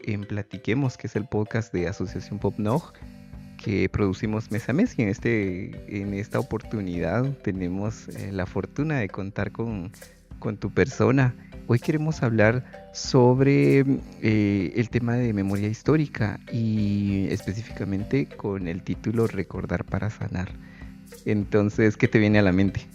en Platiquemos, que es el podcast de Asociación Pop Nog, que producimos mes a mes. Y en esta oportunidad tenemos la fortuna de contar con tu persona. Hoy queremos hablar sobre el tema de memoria histórica y específicamente con el título Recordar para sanar. Entonces, ¿qué te viene a la mente?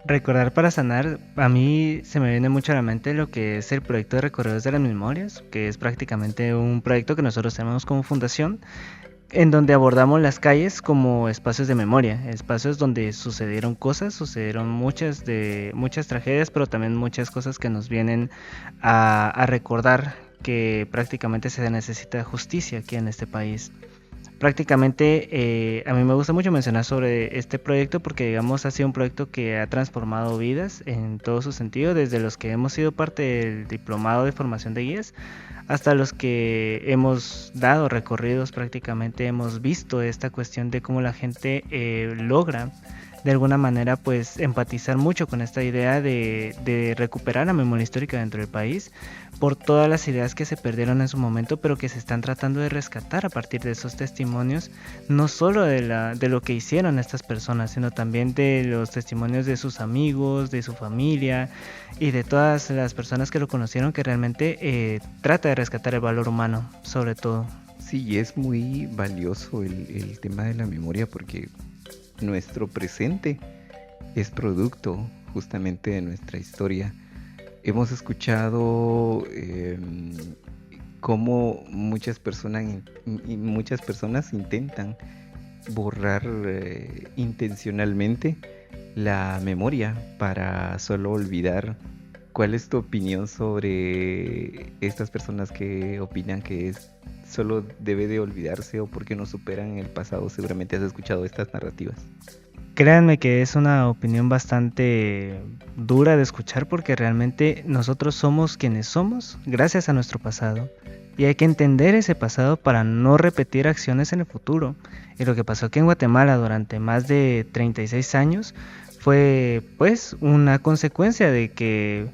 Recordar para sanar, a mí se me viene mucho a la mente lo que es el proyecto de Recorridos de las Memorias, que es prácticamente un proyecto que nosotros tenemos como fundación, en donde abordamos las calles como espacios de memoria, espacios donde sucedieron cosas, sucedieron muchas tragedias, pero también muchas cosas que nos vienen a recordar que prácticamente se necesita justicia aquí en este país. Prácticamente a mí me gusta mucho mencionar sobre este proyecto porque digamos ha sido un proyecto que ha transformado vidas en todo su sentido, desde los que hemos sido parte del diplomado de formación de guías hasta los que hemos dado recorridos. Prácticamente hemos visto esta cuestión de cómo la gente logra de alguna manera pues empatizar mucho con esta idea de recuperar la memoria histórica dentro del país por todas las ideas que se perdieron en su momento, pero que se están tratando de rescatar a partir de esos testimonios, no solo de lo que hicieron estas personas, sino también de los testimonios de sus amigos, de su familia y de todas las personas que lo conocieron, que realmente trata de rescatar el valor humano, sobre todo. Sí, es muy valioso el tema de la memoria porque nuestro presente es producto justamente de nuestra historia. Hemos escuchado cómo muchas personas intentan borrar intencionalmente la memoria para solo olvidar. ¿Cuál es tu opinión sobre estas personas que opinan que solo debe de olvidarse o porque no superan el pasado? Seguramente has escuchado estas narrativas. Créanme que es una opinión bastante dura de escuchar porque realmente nosotros somos quienes somos gracias a nuestro pasado y hay que entender ese pasado para no repetir acciones en el futuro. Y lo que pasó aquí en Guatemala durante más de 36 años fue pues una consecuencia de que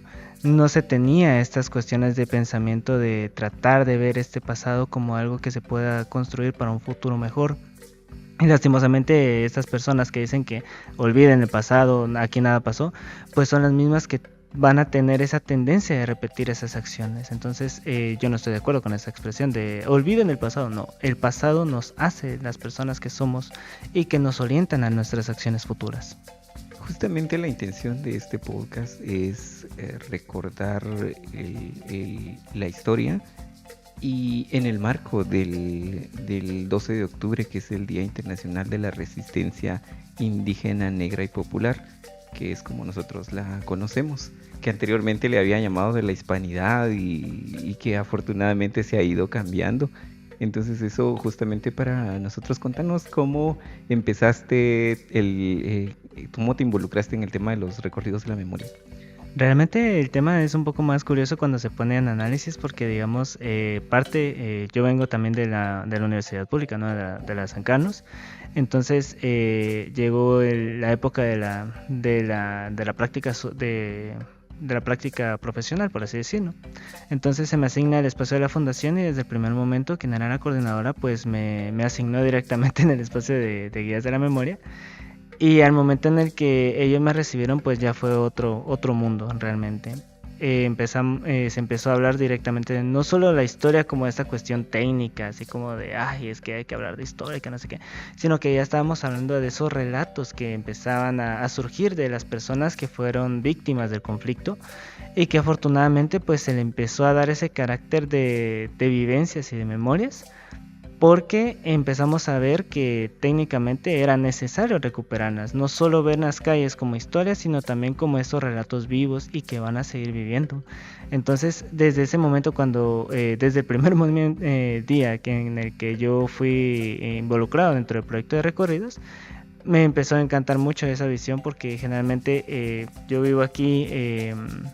no se tenía estas cuestiones de pensamiento de tratar de ver este pasado como algo que se pueda construir para un futuro mejor. Y lastimosamente estas personas que dicen que olviden el pasado, aquí nada pasó, pues son las mismas que van a tener esa tendencia de repetir esas acciones. Entonces yo no estoy de acuerdo con esa expresión de olviden el pasado. No, el pasado nos hace las personas que somos y que nos orientan a nuestras acciones futuras. Justamente la intención de este podcast es recordar la historia y en el marco del 12 de octubre, que es el Día Internacional de la Resistencia Indígena, Negra y Popular, que es como nosotros la conocemos, que anteriormente le había llamado de la hispanidad y que afortunadamente se ha ido cambiando. Entonces eso justamente para nosotros, contanos cómo empezaste, cómo te involucraste en el tema de los recorridos de la memoria. Realmente el tema es un poco más curioso cuando se pone en análisis porque digamos yo vengo también de la universidad pública, ¿no? De la San Carlos. Entonces llegó la época de la práctica de la práctica profesional, por así decirlo. Entonces se me asigna el espacio de la fundación y desde el primer momento quien era la coordinadora pues me asignó directamente en el espacio de guías de la memoria. Y al momento en el que ellos me recibieron, pues ya fue otro mundo realmente. Se empezó a hablar directamente de no solo la historia como esta cuestión técnica, así como de, ay, es que hay que hablar de historia, que no sé qué, sino que ya estábamos hablando de esos relatos que empezaban a surgir de las personas que fueron víctimas del conflicto y que afortunadamente pues se le empezó a dar ese carácter de vivencias y de memorias porque empezamos a ver que técnicamente era necesario recuperarlas, no solo ver las calles como historias, sino también como estos relatos vivos y que van a seguir viviendo. Entonces, desde ese momento, desde el primer día en el que yo fui involucrado dentro del proyecto de recorridos, me empezó a encantar mucho esa visión porque generalmente yo vivo aquí,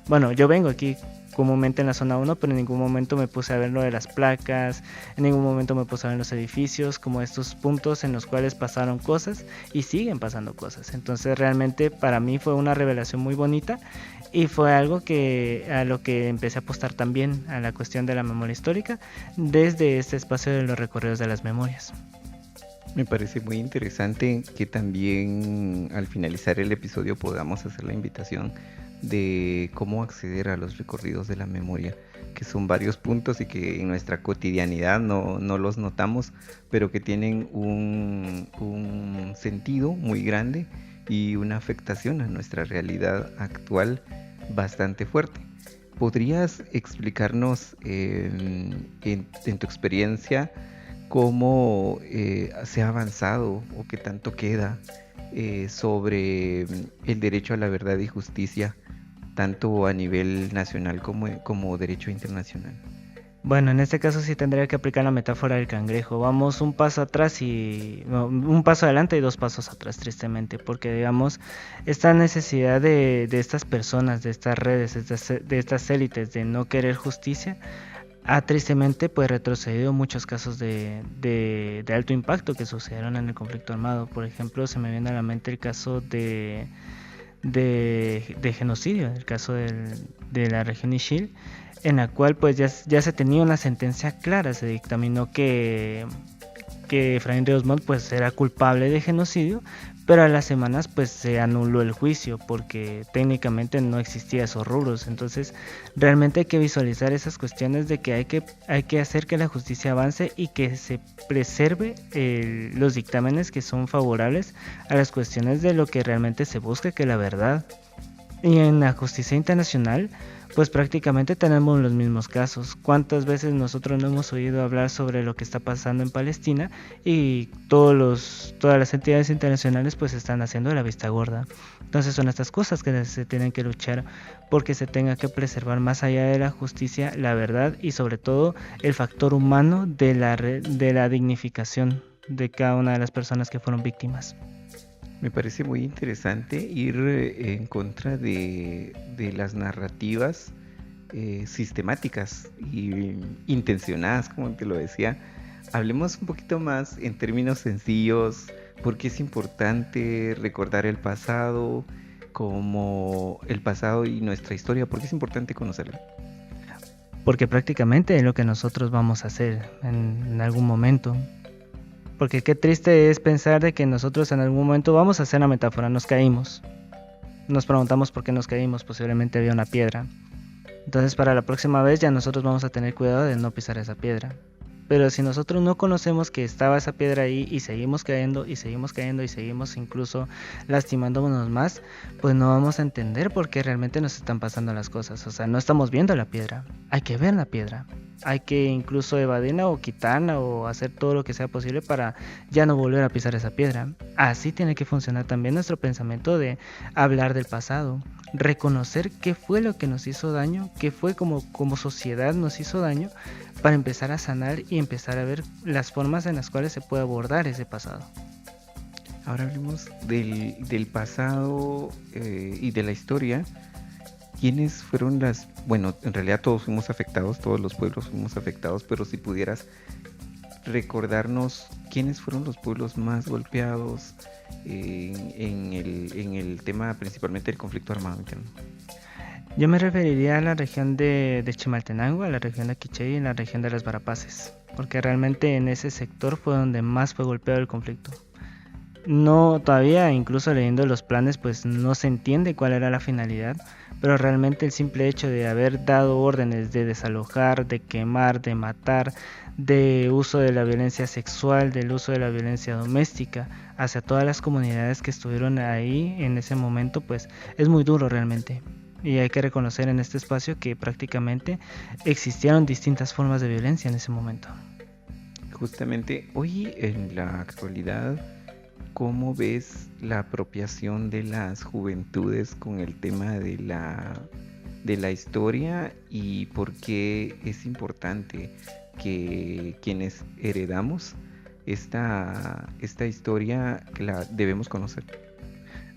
bueno, yo vengo aquí comúnmente en la zona 1, pero en ningún momento me puse a ver lo de las placas, en ningún momento me puse a ver los edificios, como estos puntos en los cuales pasaron cosas y siguen pasando cosas. Entonces realmente para mí fue una revelación muy bonita y fue algo que a lo que empecé a apostar también a la cuestión de la memoria histórica desde este espacio de los recorridos de las memorias. Me parece muy interesante que también al finalizar el episodio podamos hacer la invitación de cómo acceder a los recorridos de la memoria, que son varios puntos y que en nuestra cotidianidad no los notamos, pero que tienen un sentido muy grande y una afectación a nuestra realidad actual bastante fuerte. ¿Podrías explicarnos en tu experiencia cómo se ha avanzado o qué tanto queda sobre el derecho a la verdad y justicia, tanto a nivel nacional como derecho internacional? Bueno, en este caso sí tendría que aplicar la metáfora del cangrejo. Vamos un paso atrás y no, un paso adelante y dos pasos atrás, tristemente, porque digamos, esta necesidad de estas personas, de estas redes, de estas élites de no querer justicia, ha tristemente pues retrocedido muchos casos de alto impacto que sucedieron en el conflicto armado. Por ejemplo, se me viene a la mente el caso de genocidio, el caso de la región Ishil, en la cual pues ya se tenía una sentencia clara, se dictaminó que Efraín Ríos Montt pues era culpable de genocidio, pero a las semanas pues se anuló el juicio porque técnicamente no existía esos rubros. Entonces realmente hay que visualizar esas cuestiones de que hay que hacer que la justicia avance y que se preserve los dictámenes que son favorables a las cuestiones de lo que realmente se busca, que es la verdad. Y en la justicia internacional, pues prácticamente tenemos los mismos casos. ¿Cuántas veces nosotros no hemos oído hablar sobre lo que está pasando en Palestina y todas las entidades internacionales pues están haciendo la vista gorda? Entonces son estas cosas que se tienen que luchar porque se tenga que preservar más allá de la justicia, la verdad y sobre todo el factor humano de la dignificación de cada una de las personas que fueron víctimas. Me parece muy interesante ir en contra de las narrativas sistemáticas y intencionadas, como te lo decía. Hablemos un poquito más en términos sencillos, porque es importante recordar el pasado, como el pasado y nuestra historia, porque es importante conocerla. Porque prácticamente es lo que nosotros vamos a hacer en algún momento. Porque qué triste es pensar de que nosotros en algún momento vamos a hacer la metáfora, nos caímos. Nos preguntamos por qué nos caímos, posiblemente había una piedra. Entonces para la próxima vez ya nosotros vamos a tener cuidado de no pisar esa piedra. Pero si nosotros no conocemos que estaba esa piedra ahí y seguimos cayendo y seguimos cayendo y seguimos incluso lastimándonos más, pues no vamos a entender por qué realmente nos están pasando las cosas. O sea, no estamos viendo la piedra, hay que ver la piedra. Hay que incluso evadirla o quitarla o hacer todo lo que sea posible para ya no volver a pisar esa piedra. Así tiene que funcionar también nuestro pensamiento de hablar del pasado, reconocer qué fue lo que nos hizo daño, qué fue como sociedad nos hizo daño, para empezar a sanar y empezar a ver las formas en las cuales se puede abordar ese pasado. Ahora hablemos del pasado y de la historia. ¿Quiénes fueron bueno, en realidad todos fuimos afectados, todos los pueblos fuimos afectados, pero si pudieras recordarnos quiénes fueron los pueblos más golpeados en el tema principalmente del conflicto armado interno? Yo me referiría a la región de Chimaltenango, a la región de Quiché y en la región de las Varapaces, porque realmente en ese sector fue donde más fue golpeado el conflicto. No, todavía incluso leyendo los planes pues no se entiende cuál era la finalidad, pero realmente el simple hecho de haber dado órdenes de desalojar, de quemar, de matar, de uso de la violencia sexual, del uso de la violencia doméstica hacia todas las comunidades que estuvieron ahí en ese momento, pues es muy duro realmente. Y hay que reconocer en este espacio que prácticamente existieron distintas formas de violencia en ese momento. Justamente hoy en la actualidad, ¿cómo ves la apropiación de las juventudes con el tema de la historia y por qué es importante que quienes heredamos esta historia que la debemos conocer.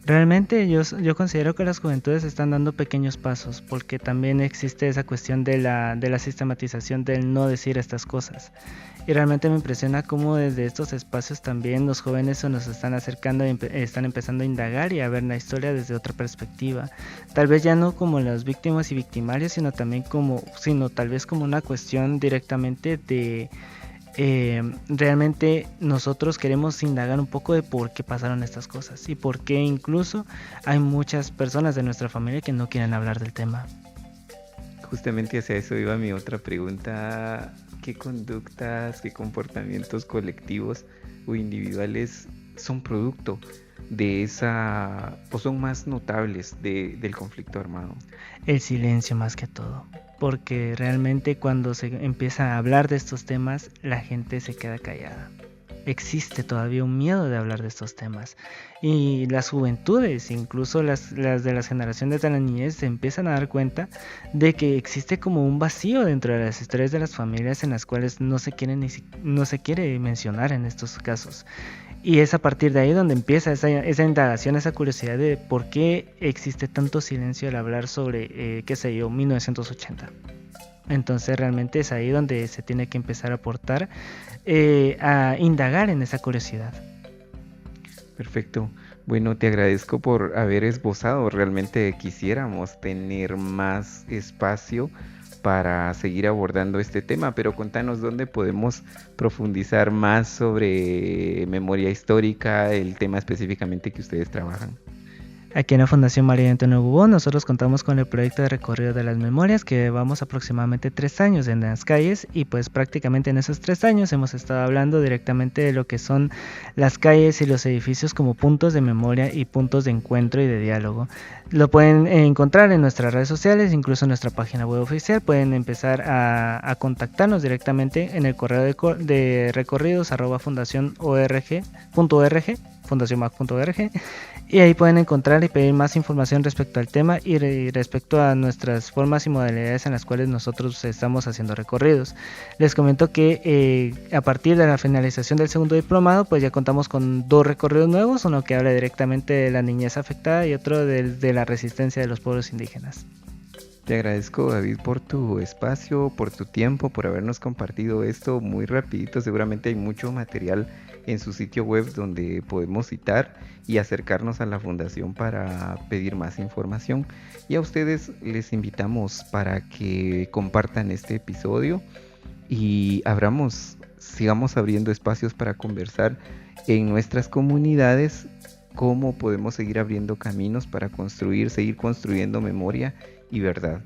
Realmente yo considero que las juventudes están dando pequeños pasos, porque también existe esa cuestión de la sistematización del no decir estas cosas. Y realmente me impresiona cómo desde estos espacios también los jóvenes se nos están acercando y están empezando a indagar y a ver la historia desde otra perspectiva. Tal vez ya no como las víctimas y victimarios, sino tal vez como una cuestión directamente de realmente nosotros queremos indagar un poco de por qué pasaron estas cosas y por qué incluso hay muchas personas de nuestra familia que no quieren hablar del tema. Justamente hacia eso iba mi otra pregunta. ¿Qué conductas, qué comportamientos colectivos o individuales son producto de esa, o son más notables del conflicto armado? El silencio más que todo, porque realmente cuando se empieza a hablar de estos temas, la gente se queda callada. Existe todavía un miedo de hablar de estos temas y las juventudes, incluso las de las generaciones de la niñez, se empiezan a dar cuenta de que existe como un vacío dentro de las historias de las familias en las cuales no se quiere mencionar en estos casos. Y es a partir de ahí donde empieza esa indagación, esa curiosidad de por qué existe tanto silencio al hablar sobre, 1980. Entonces realmente es ahí donde se tiene que empezar a aportar, a indagar en esa curiosidad. Perfecto. Bueno, te agradezco por haber esbozado. Realmente quisiéramos tener más espacio para seguir abordando este tema, pero contanos dónde podemos profundizar más sobre memoria histórica, el tema específicamente que ustedes trabajan. Aquí en la Fundación María Antonio Bubón nosotros contamos con el proyecto de recorrido de las memorias que llevamos aproximadamente 3 años en las calles y pues prácticamente en esos 3 años hemos estado hablando directamente de lo que son las calles y los edificios como puntos de memoria y puntos de encuentro y de diálogo. Lo pueden encontrar en nuestras redes sociales, incluso en nuestra página web oficial. Pueden empezar a contactarnos directamente en el correo de recorridos@fundacionorg.org, fundacionmac.org, y ahí pueden encontrar y pedir más información respecto al tema y respecto a nuestras formas y modalidades en las cuales nosotros estamos haciendo recorridos. Les comento que a partir de la finalización del segundo diplomado pues ya contamos con 2 recorridos nuevos, uno que habla directamente de la niñez afectada y otro de la resistencia de los pueblos indígenas. Te agradezco, David, por tu espacio, por tu tiempo, por habernos compartido esto muy rapidito. Seguramente hay mucho material en su sitio web donde podemos citar y acercarnos a la fundación para pedir más información. Y a ustedes les invitamos para que compartan este episodio y sigamos abriendo espacios para conversar en nuestras comunidades, cómo podemos seguir abriendo caminos para seguir construyendo memoria y verdad.